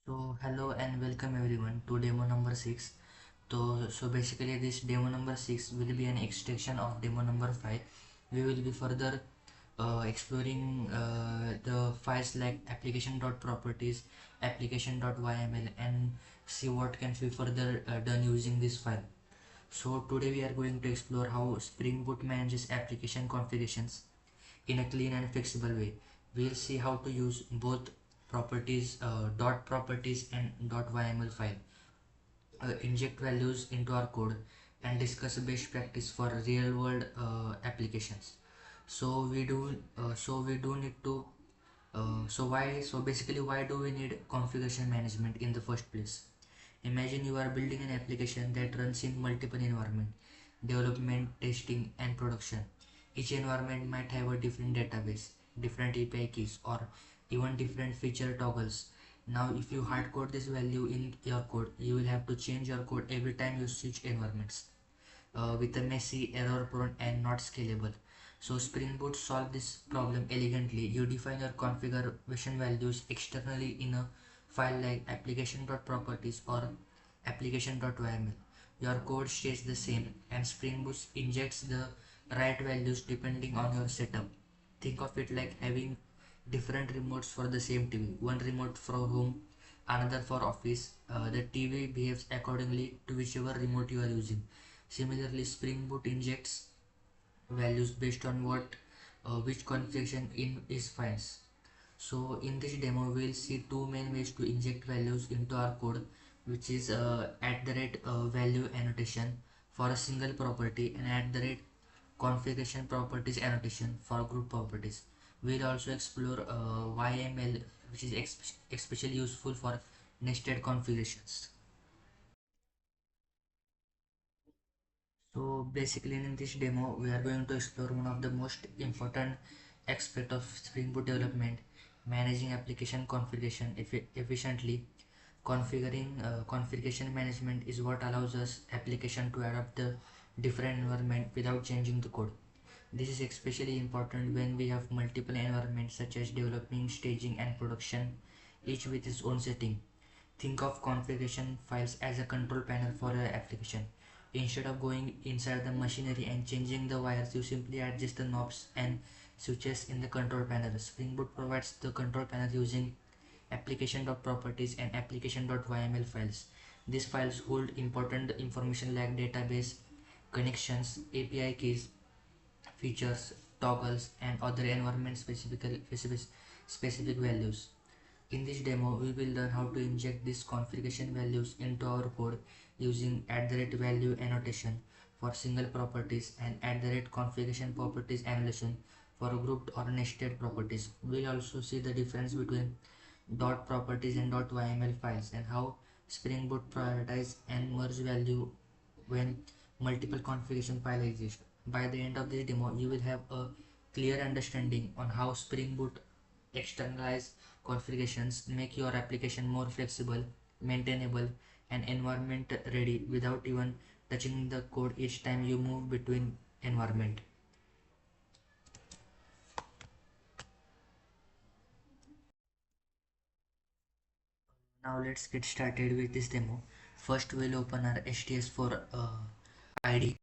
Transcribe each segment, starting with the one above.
So hello and welcome everyone to demo number 6. So basically this demo number 6 will be an extension of demo number 5. We will be further exploring the files like application.properties, application.yml and see what can be further done using this file. So today we are going to explore how Spring Boot manages application configurations in a clean and flexible way. We'll see how to use both properties, dot properties and dot yml file, inject values into our code, and discuss best practice for real world applications. So we do need to so basically, why do we need configuration management in the first place? Imagine you are building an application that runs in multiple environments: development, testing, and production. Each environment might have a different database, different API keys, or even different feature toggles. Now, if you hard code this value in your code, you will have to change your code every time you switch environments, with a messy, error prone, and not scalable. So Spring Boot solve this problem elegantly. You define your configuration values externally in a file like application.properties or application.yml. Your code stays the same and Spring Boot injects the right values depending on your setup. Think of it like having different remotes for the same TV. One remote for home, another for office. The TV behaves accordingly to whichever remote you are using. Similarly, Spring Boot injects values based on which configuration in is finds. So in this demo, we'll see two main ways to inject values into our code, which is at the rate value annotation for a single property and at the rate configuration properties annotation for group properties. We'll also explore YML, which is especially useful for nested configurations. So basically in this demo we are going to explore one of the most important aspect of Spring Boot development: managing application configuration efficiently. Configuration management is what allows us application to adapt the different environment without changing the code. This is especially important when we have multiple environments such as developing, staging and production, each with its own setting. Think of configuration files as a control panel for your application. Instead of going inside the machinery and changing the wires, you simply adjust the knobs and switches in the control panel. Spring Boot provides the control panel using application.properties and application.yml files. These files hold important information like database connections, API keys, features, toggles, and other environment specific values. In this demo, we will learn how to inject these configuration values into our code using @value annotation for single properties and configuration properties annulation for grouped or nested properties. We'll also see the difference between dot properties and dot yml files and how Spring Boot prioritize and merge value when multiple configuration files exist. By the end of this demo, you will have a clear understanding on how Spring Boot externalize configurations make your application more flexible, maintainable, and environment ready without even touching the code each time you move between environment. Now let's get started with this demo. First, we'll open our HTS4 ID.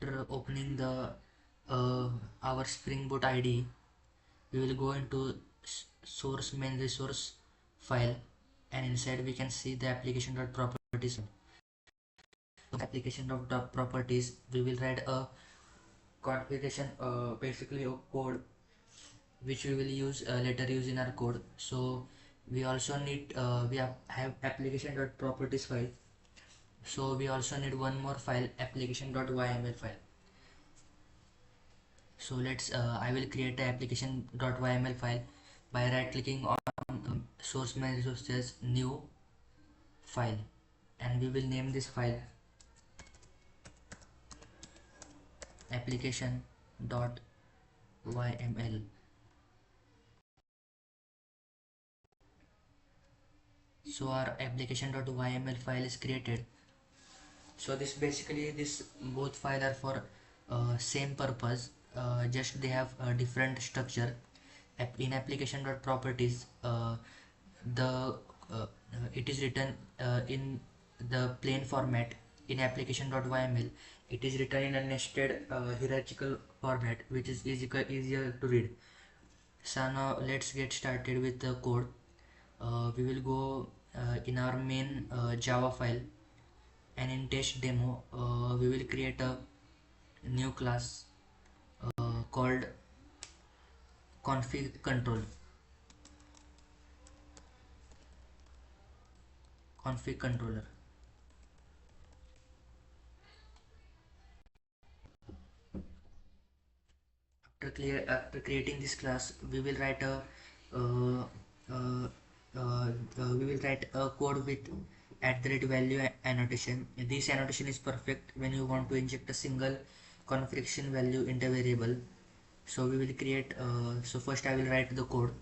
After opening the our Spring Boot IDE, we will go into source main resource file, and inside we can see the application.properties. Application.properties, we will write a configuration, basically a code which we will use later use in our code. So we also need have application.properties file. So we also need one more file, application.yml file. So let's I will create a application.yml file by right clicking on source main resources, new file, and we will name this file application.yml. So our application.yml file is created. So this basically, this both file are for same purpose, just they have a different structure. In application.properties, the it is written in the plain format. In application.yml, it is written in a nested hierarchical format, which is easier to read. So now let's get started with the code. We will go in our main Java file, and in test demo we will create a new class called config control config controller. After creating this class, we will write a uh, uh, we will write a code with @value annotation. This annotation is perfect when you want to inject a single configuration value into a variable. So we will create so first I will write the code.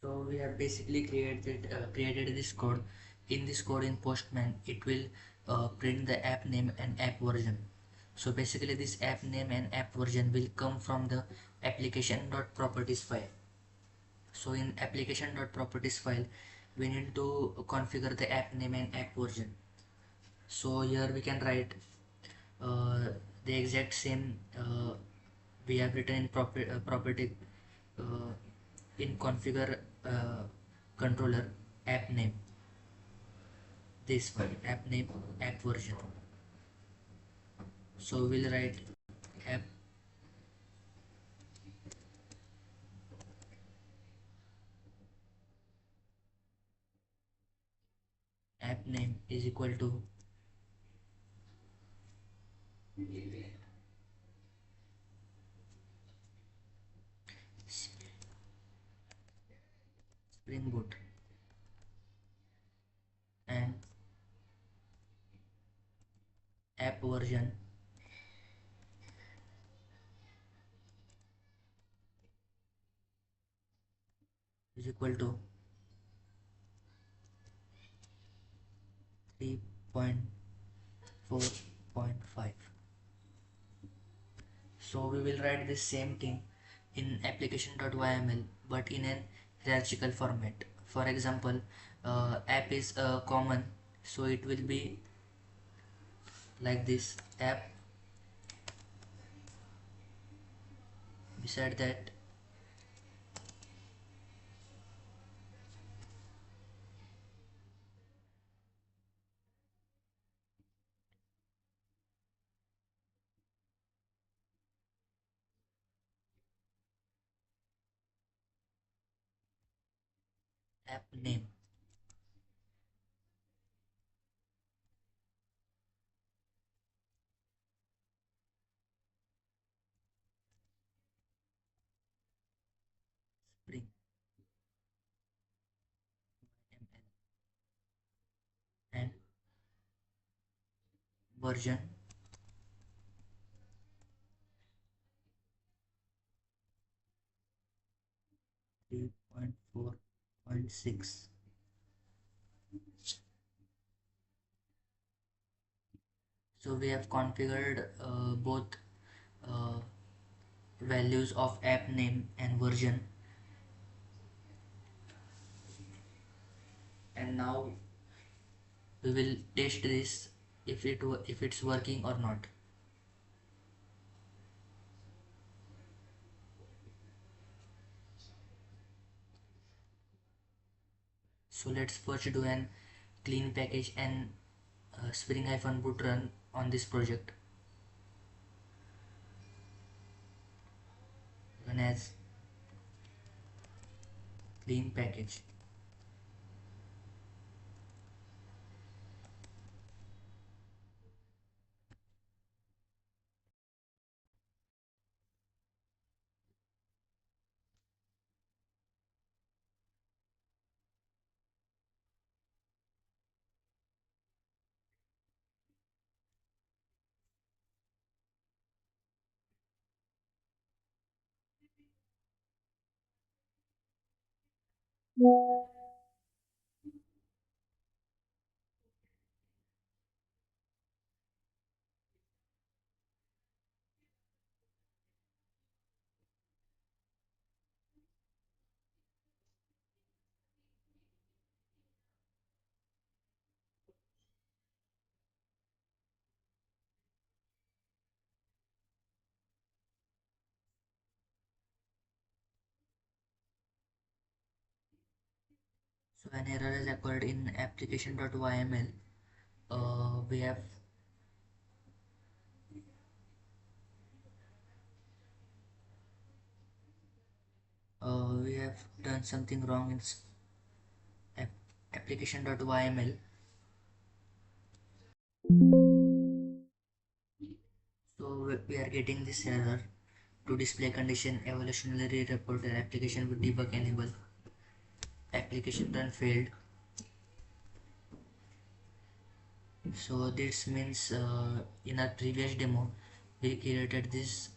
So we have basically created this code. In this code in Postman, it will print the app name and app version. So basically, this app name and app version will come from the application.properties file. So in application.properties file, we need to configure the app name and app version. So here we can write uh, the exact same we have written in property uh, in configure controller app name, this one app name app version. So we'll write app app name is equal to Spring Boot, and app version is equal to 3.4.5. So we will write the same thing in application.yml but in an hierarchical format. For example, app is common, so it will be like this app. Beside that, app name Spring ML and version 3.4.6. So we have configured both uh, values of app name and version, and now we will test this if it's working or not. So let's first do an clean package and spring-boot run on this project. Run as clean package. So an error has occurred in application.yml. Uh, we have we have done something wrong in application.yml. So we are getting this error to display condition evolutionary reported application with debug enable. Application run failed. So this means in our previous demo we created this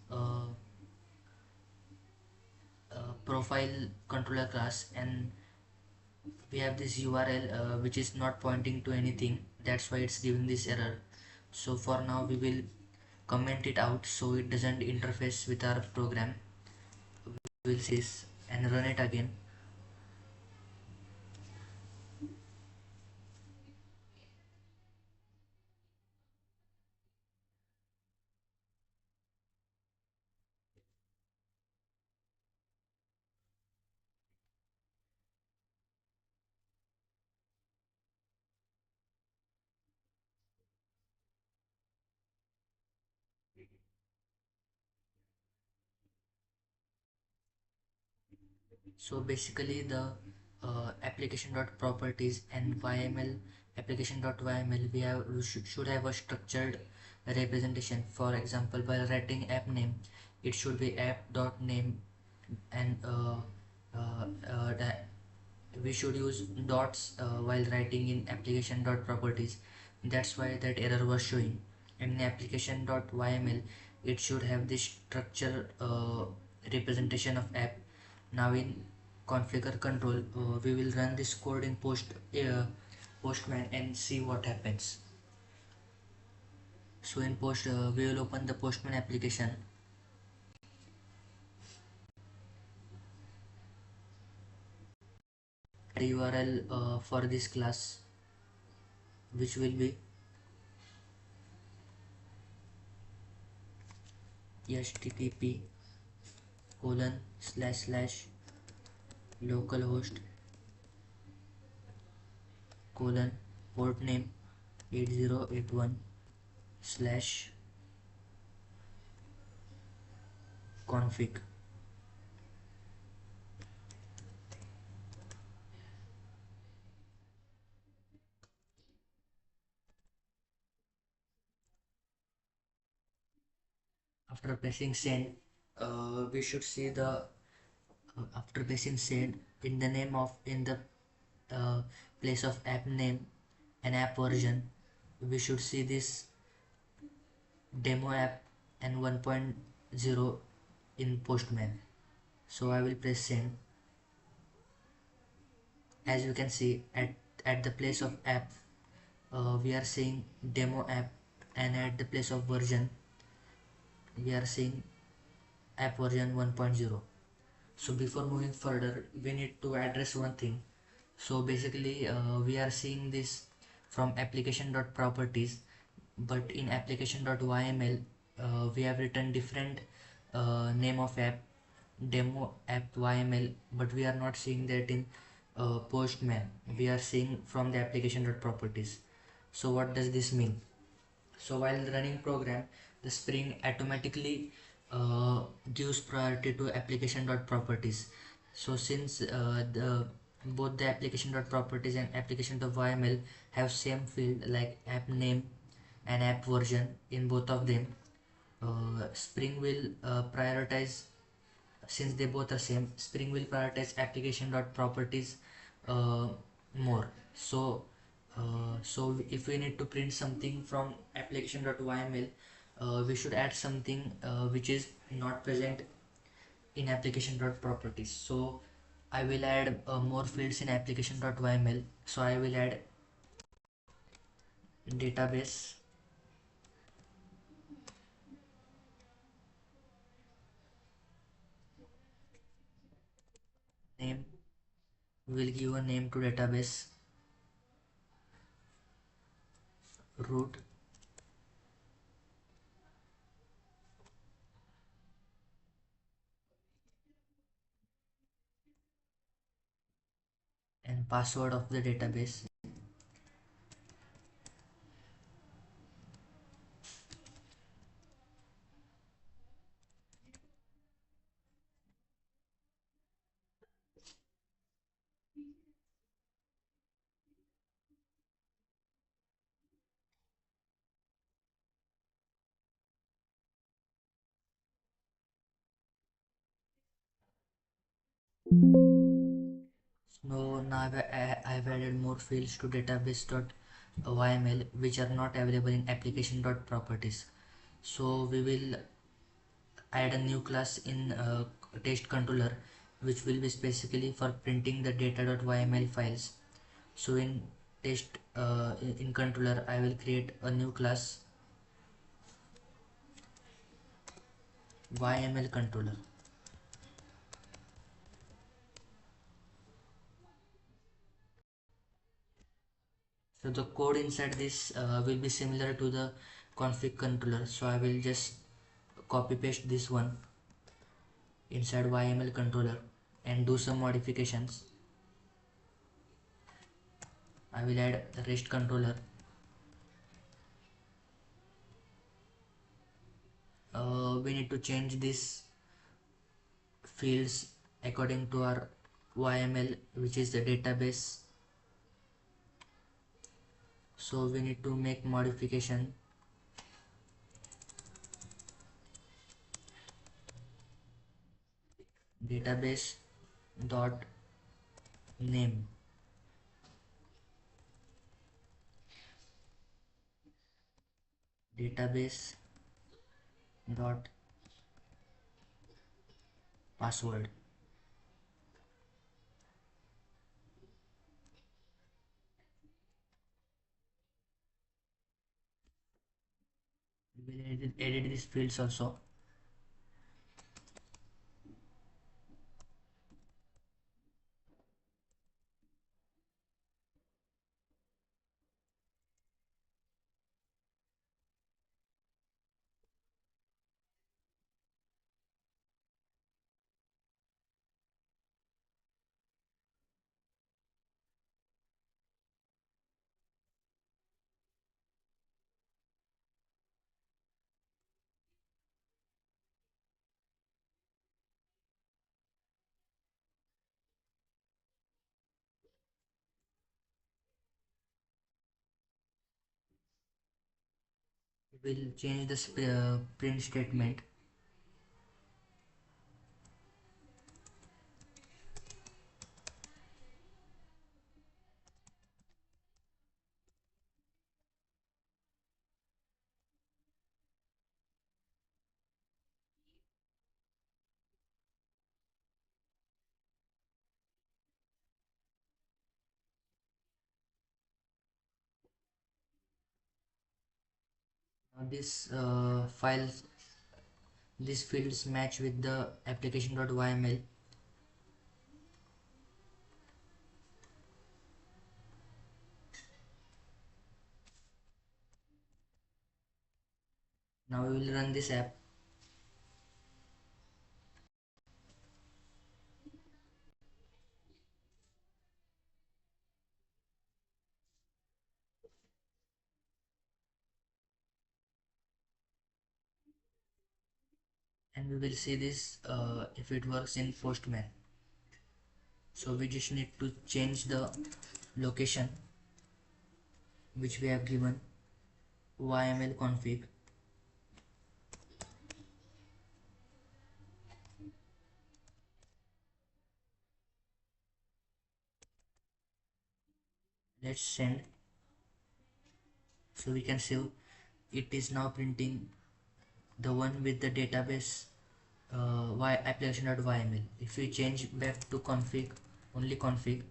profile controller class, and we have this URL which is not pointing to anything, that's why it's giving this error. So for now we will comment it out so it doesn't interface with our program. We'll see this and run it again. So basically the application.properties and YML application.yml should have a structured representation. For example, while writing app name, it should be app.name and that we should use dots while writing in application.properties. That's why that error was showing. In application.yml, it should have this structure representation of app. Now in configure control, we will run this code in postman and see what happens. So in post, we will open the postman application. The URL for this class, which will be http colon slash slash localhost colon port name 8081 slash config. After pressing send, we should see the after pressing send, in the name of in the uh, place of app name and app version, we should see this demo app and 1.0 in postman. So I will press send. As you can see, at the place of app, we are seeing demo app, and at the place of version we are seeing app version 1.0. So before moving further, we need to address one thing. So basically we are seeing this from application.properties, but in application.yml we have written different name of app, demo app yml, but we are not seeing that in postman. We are seeing from the application.properties. So what does this mean? So while running program, the Spring automatically gives priority to application.properties. So since the both the application.properties and application.yml have same field like app name and app version, in both of them Spring will prioritize, since they both are same, Spring will prioritize application.properties uh, more. So if we need to print something from application.yml, we should add something which is not present in application.properties. So I will add more fields in application.yml. So I will add database name. We will give a name to database root and password of the database. So now I've added more fields to database.yml which are not available in application.properties. So we will add a new class in test controller which will be specifically for printing the data.yml files. So in test in controller, I will create a new class yml controller. So the code inside this will be similar to the config controller. So I will just copy paste this one inside yml controller and do some modifications. I will add the rest controller. We need to change this fields according to our YML, which is the database. So we need to make modification. Database dot name, database dot password. We will edit these fields also. We will change the print statement. Now this files, these fields match with the application.yml. Now we will run this app. And we will see this if it works in Postman. So we just need to change the location which we have given yml config. Let's send. So we can see it is now printing the one with the database y application.yml. If we change back to config, only config,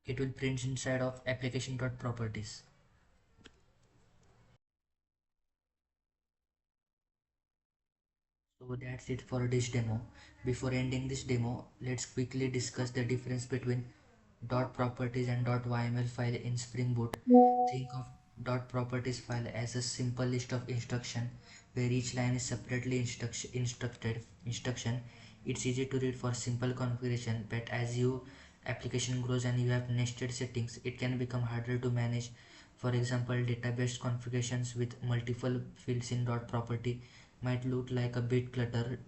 it will print inside of application.properties. So that's it for this demo. Before ending this demo, let's quickly discuss the difference between dot properties and dot yml file in Spring Boot. Think of dot properties file as a simple list of instruction where each line is separately instruction. It's easy to read for simple configuration, but as your application grows and you have nested settings, it can become harder to manage. For example, database configurations with multiple fields in dot property might look like a bit cluttered.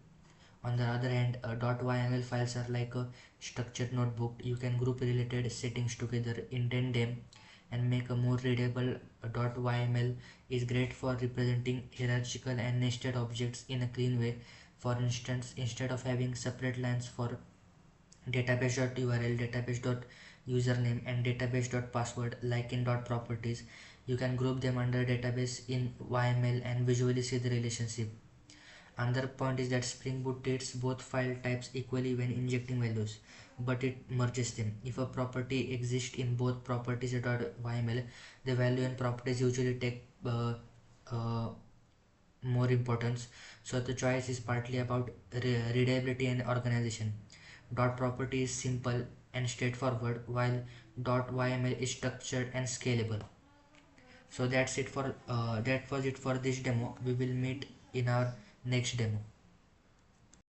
On the other hand, .yml files are like a structured notebook. You can group related settings together, indent them, and make a more readable. .yml is great for representing hierarchical and nested objects in a clean way. For instance, instead of having separate lines for database.url, database.username, and database.password like in .properties, You can group them under database in YML and visually see the relationship. Another point is that Spring Boot treats both file types equally when injecting values, but it merges them. If a property exists in both properties.yml, the value and properties usually take uh, more importance. So the choice is partly about readability and organization. Dot property is simple and straightforward, while dot yml is structured and scalable. So that was it for this demo. We will meet in our next demo.